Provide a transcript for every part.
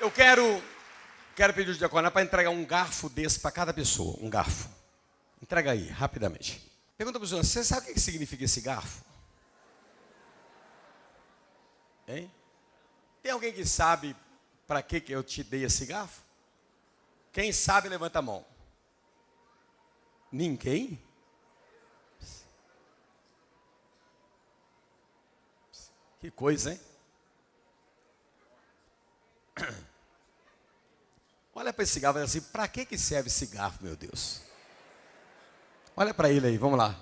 Eu quero pedir o diaconato para entregar um garfo desse para cada pessoa. Um garfo. Entrega aí, rapidamente. Pergunta para o senhor, você sabe o que significa esse garfo? Hein? Tem alguém que sabe para que eu te dei esse garfo? Quem sabe, levanta a mão. Ninguém? Que coisa, hein? Olha para esse garfo e assim, para que serve esse garfo, meu Deus? Olha para ele aí, vamos lá.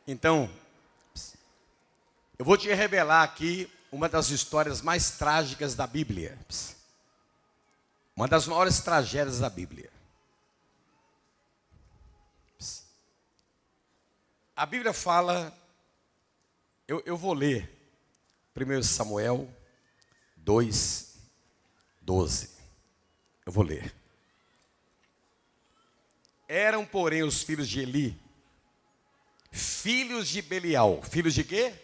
Então, eu vou te revelar aqui uma das histórias mais trágicas da Bíblia. Uma das maiores tragédias da Bíblia. A Bíblia fala, eu vou ler 1 Samuel 2:12. Eu vou ler. Eram, porém, os filhos de Eli, filhos de Belial. Filhos de quê?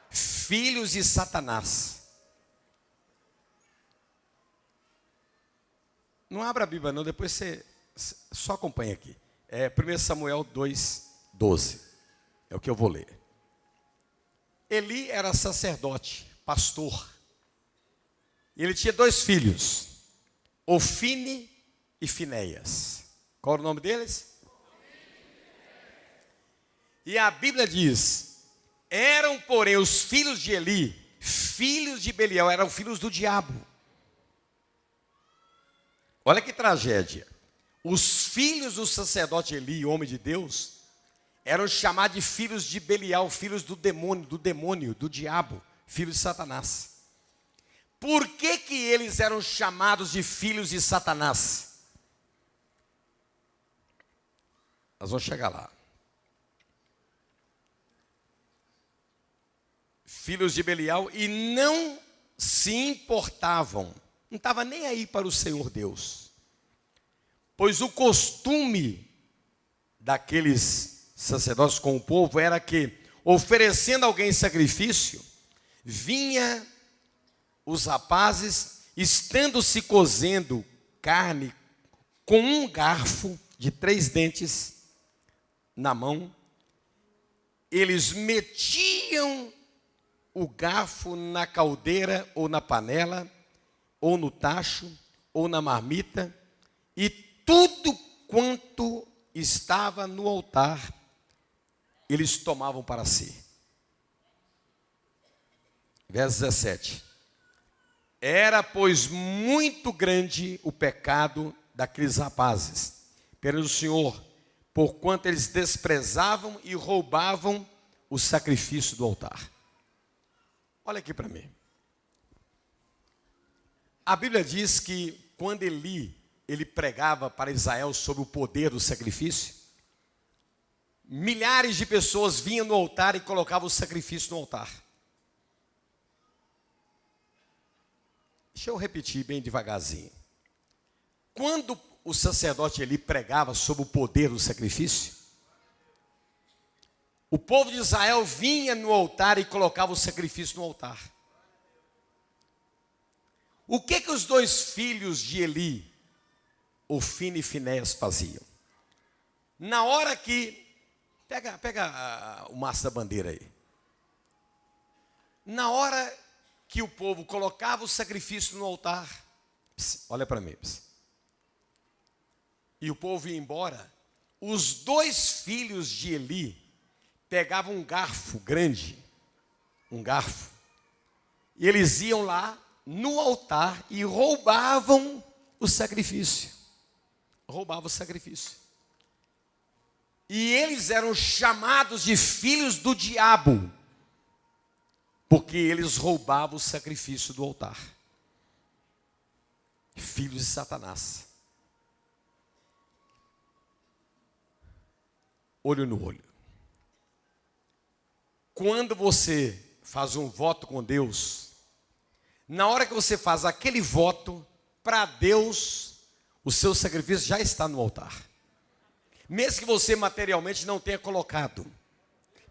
Filhos de Satanás. Não abra a Bíblia não, depois você só acompanha aqui. 1 Samuel 2:12. É o que eu vou ler. Eli era sacerdote, pastor. E ele tinha 2 filhos, Ofine e Finéias. Qual era o nome deles? E a Bíblia diz, eram, porém, os filhos de Eli, filhos de Belial, eram filhos do diabo. Olha que tragédia. Os filhos do sacerdote Eli, homem de Deus, eram chamados de filhos de Belial, filhos do demônio, do diabo, filhos de Satanás. Por que eles eram chamados de filhos de Satanás? Nós vamos chegar lá. Filhos de Belial, e não se importavam, não estava nem aí para o Senhor Deus. Pois o costume daqueles sacerdotes com o povo era que, oferecendo alguém sacrifício, vinha os rapazes, estando-se cozendo carne com um garfo de 3 dentes na mão, eles metiam o garfo na caldeira ou na panela, ou no tacho, ou na marmita, e tudo quanto estava no altar, eles tomavam para si. Verso 17. Era, pois, muito grande o pecado daqueles rapazes perante o Senhor, porquanto eles desprezavam e roubavam o sacrifício do altar. Olha aqui para mim. A Bíblia diz que quando ele pregava para Israel sobre o poder do sacrifício, milhares de pessoas vinham no altar e colocavam o sacrifício no altar. Deixa eu repetir bem devagarzinho. Quando o sacerdote Eli pregava sobre o poder do sacrifício, o povo de Israel vinha no altar e colocava o sacrifício no altar. O que os 2 filhos de Eli, Ofine e Finéias, faziam? Na hora que... Pega o maço da bandeira aí. Na hora que o povo colocava o sacrifício no altar, olha para mim, e o povo ia embora, os 2 filhos de Eli pegavam um garfo grande, e eles iam lá no altar e roubavam o sacrifício. E eles eram chamados de filhos do diabo, porque eles roubavam o sacrifício do altar. Filhos de Satanás. Olho no olho. Quando você faz um voto com Deus, na hora que você faz aquele voto, para Deus, o seu sacrifício já está no altar. Mesmo que você materialmente não tenha colocado,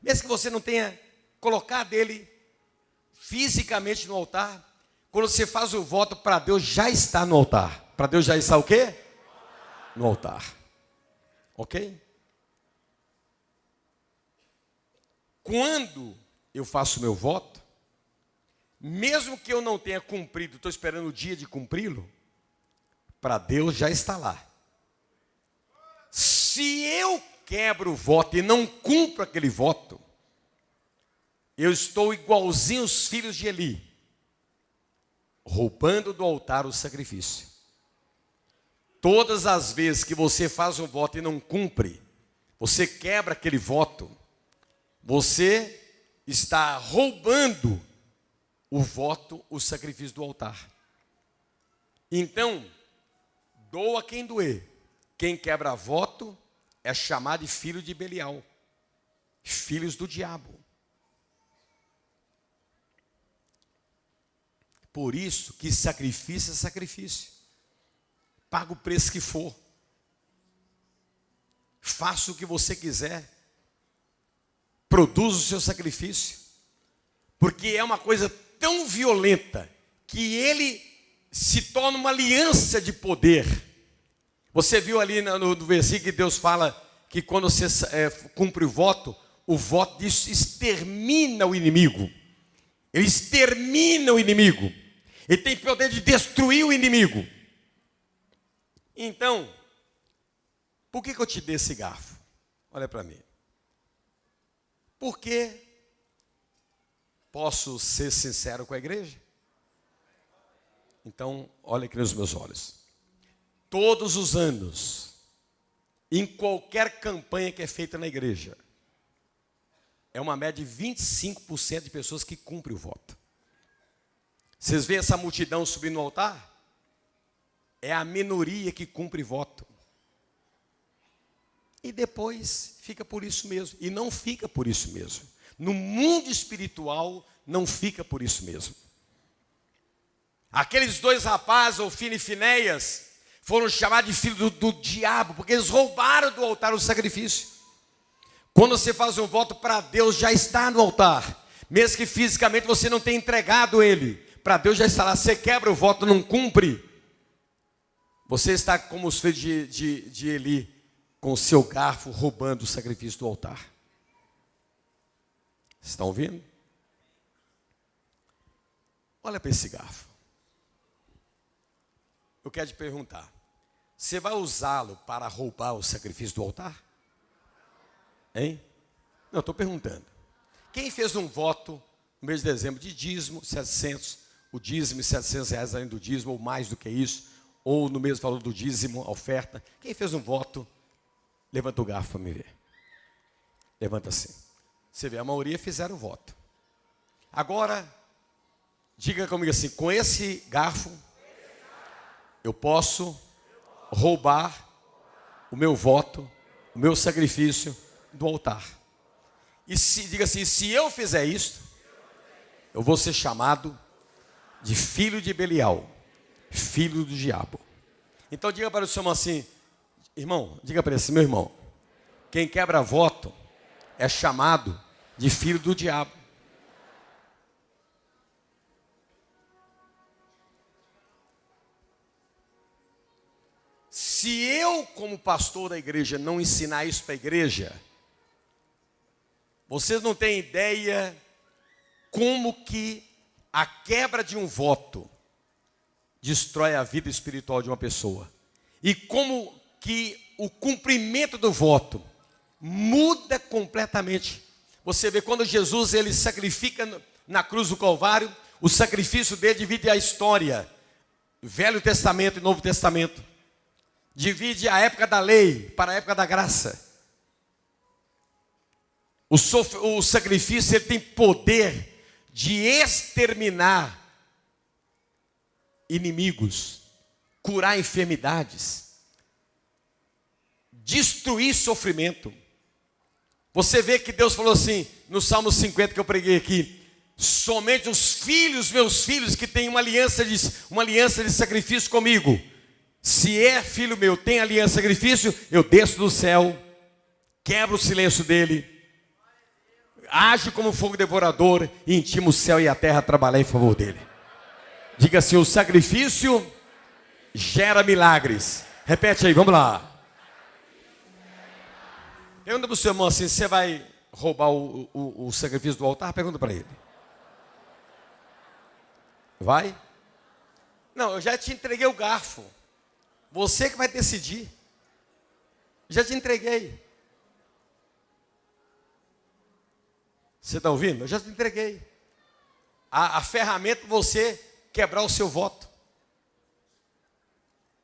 mesmo que você não tenha colocado ele fisicamente no altar, Quando você faz o voto, para Deus já está no altar. Para Deus já está o quê? No altar. Ok? Quando eu faço meu voto, mesmo que eu não tenha cumprido, estou esperando o dia de cumpri-lo, para Deus já está lá. Se eu quebro o voto e não cumpro aquele voto, eu estou igualzinho os filhos de Eli, roubando do altar o sacrifício. Todas as vezes que você faz um voto e não cumpre, você quebra aquele voto, você está roubando o voto, o sacrifício do altar. Então, doa quem doer. Quem quebra voto é chamado de filho de Belial, filhos do diabo. Por isso que sacrifício é sacrifício. Paga o preço que for. Faça o que você quiser. Produza o seu sacrifício. Porque é uma coisa tão violenta que ele se torna uma aliança de poder. Você viu ali no versículo que Deus fala que quando você cumpre o voto disso extermina o inimigo. Ele extermina o inimigo. Ele tem poder de destruir o inimigo. Então, por que eu te dei esse garfo? Olha para mim. Porque posso ser sincero com a igreja? Então, olha aqui nos meus olhos. Todos os anos, em qualquer campanha que é feita na igreja, é uma média de 25% de pessoas que cumprem o voto. Vocês veem essa multidão subindo no altar? É a minoria que cumpre voto. E depois fica por isso mesmo. E não fica por isso mesmo. No mundo espiritual, não fica por isso mesmo. Aqueles dois rapazes, Ofni e Finéias, foram chamados de filhos do diabo, porque eles roubaram do altar o sacrifício. Quando você faz um voto para Deus, já está no altar. Mesmo que fisicamente você não tenha entregado ele, para Deus já está lá. Você quebra o voto, não cumpre. Você está como os filhos de Eli, com o seu garfo roubando o sacrifício do altar. Vocês estão ouvindo? Olha para esse garfo. Eu quero te perguntar, você vai usá-lo para roubar o sacrifício do altar? Hein? Não, estou perguntando. Quem fez um voto no mês de dezembro de dízimo, 700, o dízimo e R$700 além do dízimo, ou mais do que isso, ou no mesmo valor do dízimo, a oferta? Quem fez um voto, levanta o garfo para me ver. Levanta assim. Você vê, a maioria fizeram o voto. Agora, diga comigo assim, com esse garfo, eu posso roubar o meu voto, o meu sacrifício do altar. E diga assim, se eu fizer isso, eu vou ser chamado de filho de Belial, filho do diabo. Então diga para o seu irmão assim, irmão, diga para ele assim, meu irmão, quem quebra voto é chamado de filho do diabo. Se eu, como pastor da igreja, não ensinar isso para a igreja, vocês não têm ideia como que a quebra de um voto destrói a vida espiritual de uma pessoa. E como que o cumprimento do voto muda completamente. Você vê quando Jesus ele sacrifica na cruz do Calvário, o sacrifício dele divide a história, Velho Testamento e Novo Testamento. Divide a época da lei para a época da graça. O sacrifício ele tem poder de exterminar inimigos, curar enfermidades, destruir sofrimento. Você vê que Deus falou assim, no Salmo 50 que eu preguei aqui, somente os filhos, meus filhos, que têm uma aliança de sacrifício comigo, se é filho meu, tem aliança de sacrifício, eu desço do céu, quebro o silêncio dele, ajo como fogo devorador e intimo o céu e a terra a trabalhar em favor dele. Diga assim: o sacrifício gera milagres. Repete aí, vamos lá. Pergunta para o seu irmão assim: você vai roubar o sacrifício do altar? Pergunta para ele. Vai? Não, eu já te entreguei o garfo. Você que vai decidir. Já te entreguei. Você está ouvindo? Eu já te entreguei. A ferramenta para você quebrar o seu voto.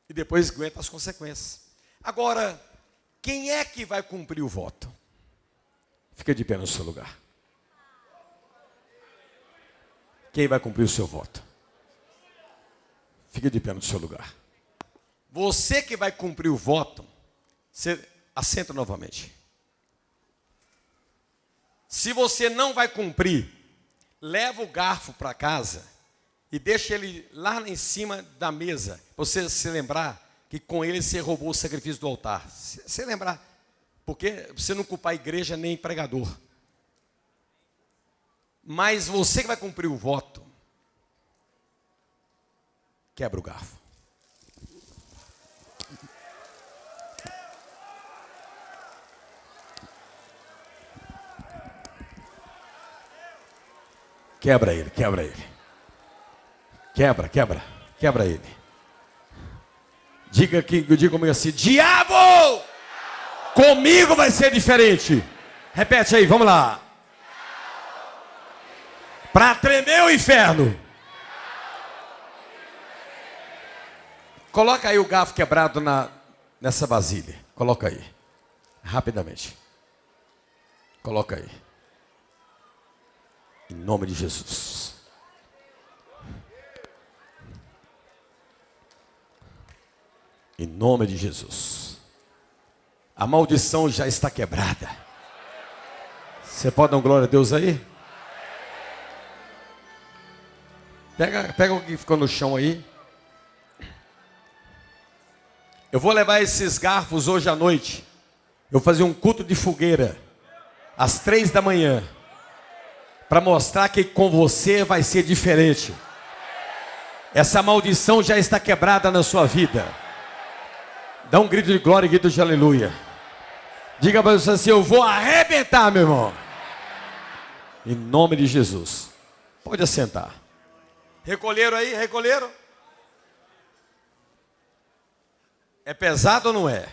E depois aguenta as consequências. Agora, quem é que vai cumprir o voto? Fica de pé no seu lugar. Quem vai cumprir o seu voto? Fica de pé no seu lugar. Você que vai cumprir o voto, você assenta novamente. Se você não vai cumprir, leva o garfo para casa e deixa ele lá em cima da mesa. Você se lembrar que com ele você roubou o sacrifício do altar. Se lembrar, porque você não culpar a igreja nem pregador. Mas você que vai cumprir o voto, quebra o garfo. Quebra ele, quebra ele. Quebra ele. Diga comigo assim: diabo! Comigo vai ser diferente. Repete aí, vamos lá. Para tremer o inferno. Coloca aí o garfo quebrado nessa vasilha. Coloca aí. Rapidamente. Coloca aí. Em nome de Jesus. Em nome de Jesus. A maldição já está quebrada. Você pode dar glória a Deus aí? Pega o que ficou no chão aí. Eu vou levar esses garfos hoje à noite. Eu vou fazer um culto de fogueira às 3 da manhã. Para mostrar que com você vai ser diferente. Essa maldição já está quebrada na sua vida. Dá um grito de glória e grito de aleluia. Diga para você assim: eu vou arrebentar, meu irmão. Em nome de Jesus. Pode assentar. Recolheram aí? Recolheram? É pesado ou não é?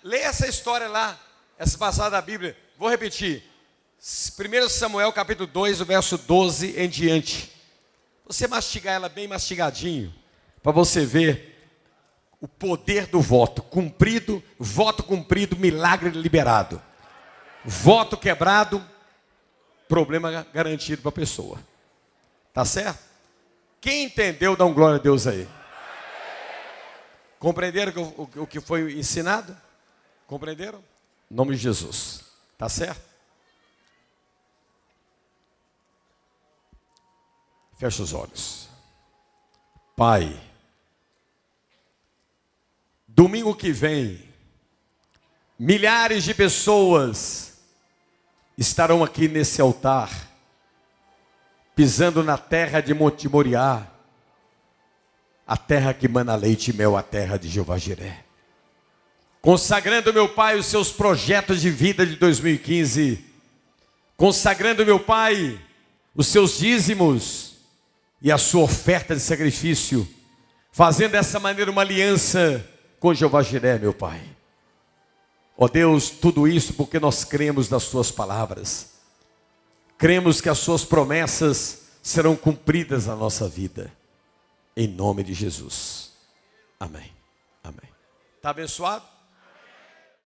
Leia essa história lá. Essa passada da Bíblia. Vou repetir. 1 Samuel capítulo 2, o verso 12 em diante. Você mastigar ela bem mastigadinho, para você ver o poder do voto cumprido, milagre liberado. Voto quebrado, problema garantido para a pessoa. Tá certo? Quem entendeu, dá um glória a Deus aí. Compreenderam o que foi ensinado? Compreenderam? Em nome de Jesus. Tá certo? Feche os olhos. Pai, domingo que vem, milhares de pessoas estarão aqui nesse altar, pisando na terra de Monte Moriá, a terra que mana leite e mel, a terra de Jeová Jiré. Consagrando, meu Pai, os seus projetos de vida de 2015. Consagrando, meu Pai, os seus dízimos e a sua oferta de sacrifício, fazendo dessa maneira uma aliança com Jeová Jiré, meu Pai. Ó Deus, tudo isso porque nós cremos nas suas palavras. Cremos que as suas promessas serão cumpridas na nossa vida. Em nome de Jesus. Amém. Amém. Está abençoado?